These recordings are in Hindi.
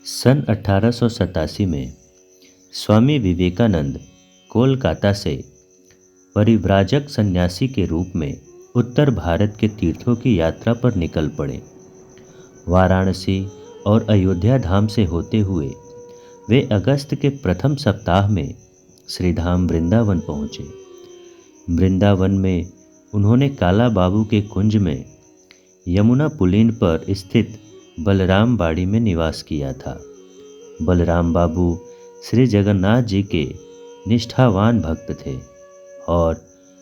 सन 1887 में स्वामी विवेकानंद कोलकाता से परिव्राजक सन्यासी के रूप में उत्तर भारत के तीर्थों की यात्रा पर निकल पड़े। वाराणसी और अयोध्या धाम से होते हुए वे अगस्त के प्रथम सप्ताह में श्रीधाम वृंदावन पहुँचे। वृंदावन में उन्होंने काला बाबू के कुंज में यमुना पुलीन पर स्थित बलराम बाड़ी में निवास किया था। बलराम बाबू श्री जगन्नाथ जी के निष्ठावान भक्त थे और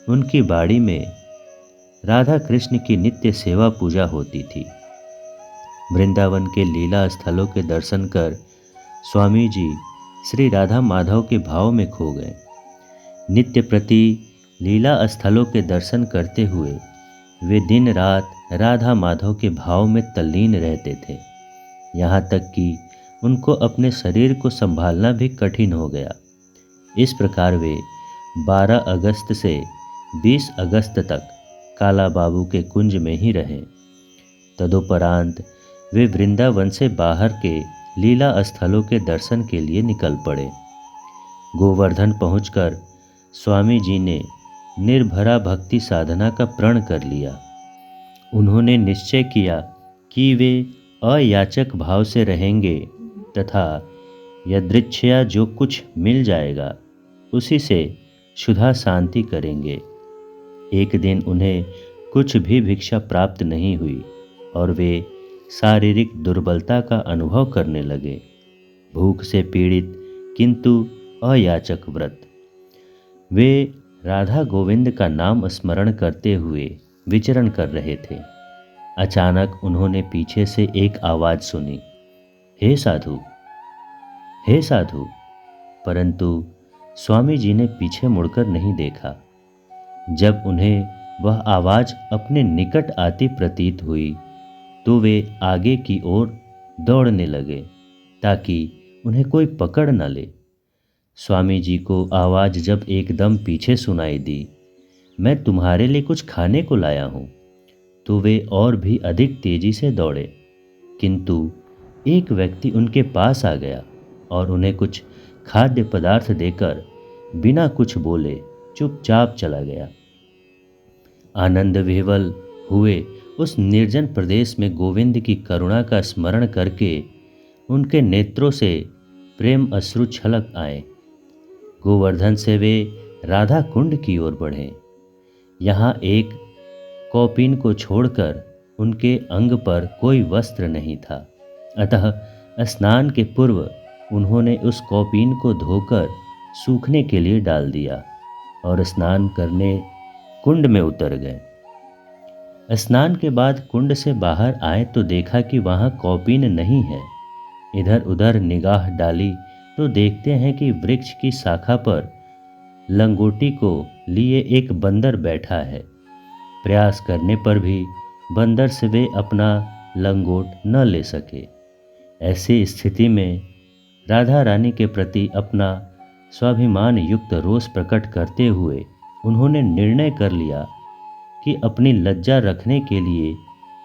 उनकी बाड़ी में राधा कृष्ण की नित्य सेवा पूजा होती थी। वृंदावन के लीला स्थलों के दर्शन कर स्वामी जी श्री राधा माधव के भाव में खो गए। नित्य प्रति लीला स्थलों के दर्शन करते हुए वे दिन रात राधा माधव के भाव में तल्लीन रहते थे। यहाँ तक कि उनको अपने शरीर को संभालना भी कठिन हो गया। इस प्रकार वे 12 अगस्त से 20 अगस्त तक काला बाबू के कुंज में ही रहे। तदुपरांत वे वृंदावन से बाहर के लीला स्थलों के दर्शन के लिए निकल पड़े। गोवर्धन पहुंचकर स्वामी जी ने निर्भरा भक्ति साधना का प्रण कर लिया। उन्होंने निश्चय किया कि वे अयाचक भाव से रहेंगे तथा यदृच्छया जो कुछ मिल जाएगा उसी से क्षुधा शांति करेंगे। एक दिन उन्हें कुछ भी भिक्षा प्राप्त नहीं हुई और वे शारीरिक दुर्बलता का अनुभव करने लगे। भूख से पीड़ित किंतु अयाचक व्रत। वे राधा गोविंद का नाम स्मरण करते हुए विचरण कर रहे थे। अचानक उन्होंने पीछे से एक आवाज़ सुनी, हे साधु, हे साधु। परंतु स्वामी जी ने पीछे मुड़कर नहीं देखा। जब उन्हें वह आवाज़ अपने निकट आती प्रतीत हुई तो वे आगे की ओर दौड़ने लगे ताकि उन्हें कोई पकड़ न ले। स्वामी जी को आवाज़ जब एकदम पीछे सुनाई दी, मैं तुम्हारे लिए कुछ खाने को लाया हूँ, तो वे और भी अधिक तेजी से दौड़े। किंतु एक व्यक्ति उनके पास आ गया और उन्हें कुछ खाद्य पदार्थ देकर बिना कुछ बोले चुपचाप चला गया। आनंद विह्वल हुए उस निर्जन प्रदेश में गोविंद की करुणा का स्मरण करके उनके नेत्रों से प्रेम अश्रु छलक आए। गोवर्धन से वे राधा कुंड की ओर बढ़े। यहाँ एक कौपीन को छोड़कर उनके अंग पर कोई वस्त्र नहीं था, अतः स्नान के पूर्व उन्होंने उस कौपीन को धोकर सूखने के लिए डाल दिया और स्नान करने कुंड में उतर गए। स्नान के बाद कुंड से बाहर आए तो देखा कि वहाँ कौपीन नहीं है। इधर उधर निगाह डाली तो देखते हैं कि वृक्ष की शाखा पर लंगोटी को लिए एक बंदर बैठा है। प्रयास करने पर भी बंदर से वे अपना लंगोट न ले सके। ऐसी स्थिति में राधा रानी के प्रति अपना स्वाभिमान युक्त रोष प्रकट करते हुए उन्होंने निर्णय कर लिया कि अपनी लज्जा रखने के लिए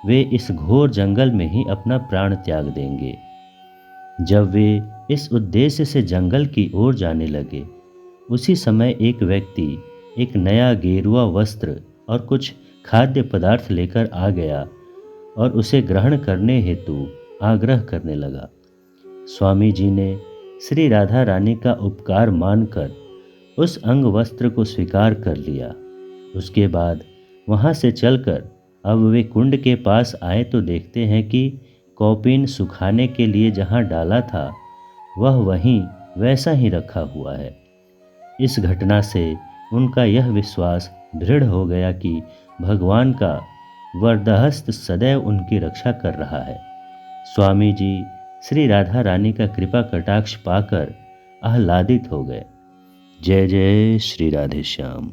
वे इस घोर जंगल में ही अपना प्राण त्याग देंगे। जब वे इस उद्देश्य से जंगल की ओर जाने लगे, उसी समय एक व्यक्ति एक नया गेरुआ वस्त्र और कुछ खाद्य पदार्थ लेकर आ गया और उसे ग्रहण करने हेतु आग्रह करने लगा। स्वामी जी ने श्री राधा रानी का उपकार मानकर उस अंग वस्त्र को स्वीकार कर लिया। उसके बाद वहाँ से चलकर अब वे कुंड के पास आए तो देखते हैं कि कौपीन सुखाने के लिए जहाँ डाला था वह वहीं वैसा ही रखा हुआ है। इस घटना से उनका यह विश्वास दृढ़ हो गया कि भगवान का वरदहस्त सदैव उनकी रक्षा कर रहा है। स्वामी जी श्री राधा रानी का कृपा कटाक्ष पाकर आह्लादित हो गए। जय जय श्री राधे श्याम।